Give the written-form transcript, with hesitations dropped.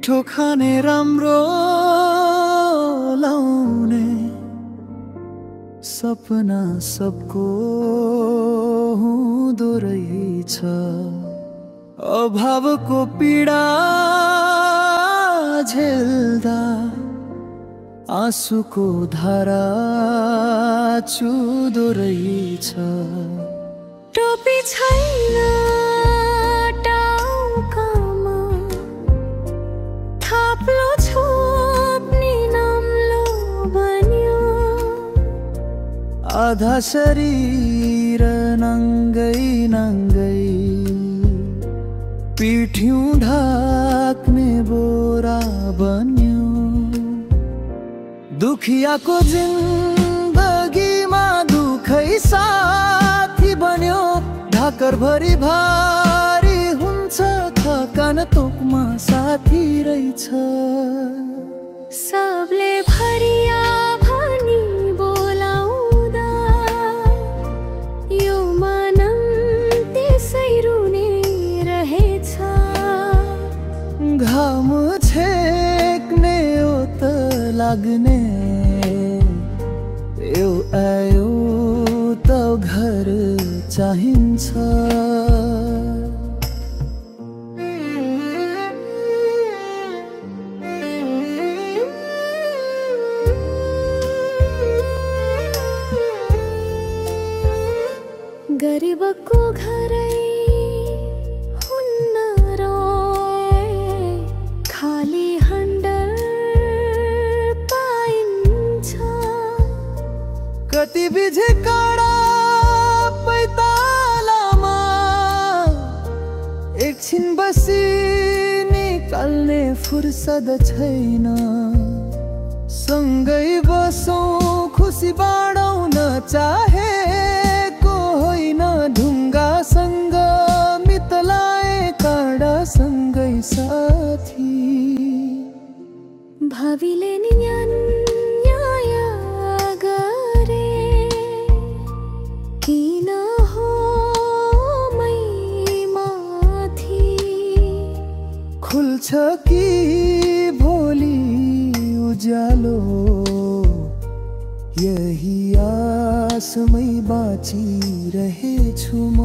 मिठो खाने राम्रो लाउने सपना सबको हुँदो रहेछ। अभावको पीडा झेल्दा आँसुको धारा चुदो रहेछ। टोपी छैन टाउकामा, थाप्लो छोप्ने नाम्लो बन्यो। आधा शरीर नङ्गै नङ्गै पिठ्यौँ ढाक्ने बोरा बन्यो। दुखियाको जिन्दगीमा दुखै साथी बन्यो। ढाकर भरि भारी हुन्छ थकान तोकमा साथी रहेछ। सबले भरिया भनी बोलाउँदा यो मनम त्यसै रुने रहेछ। घाम छेक्ने हो त लाग्ने यो आयो त घर चाहिन्छ। गरिबको घरै हुन्न रोए, खाली हन्डर पाइन्छ। कति बिझे काडा पैतालामा एकछिन बसी निकाल्ने फुर्सद छैन। सँगै बसौँ खुसी बाँडौँ न चाहेको होइन। ढुङ्गासँग मितलाए काँडासँगै साथी। भावीले नि न्याय गरे किन हो मै माथि। खुल्छ कि भोलि उज्यालो यही आसमै बाँचिरहेछु म।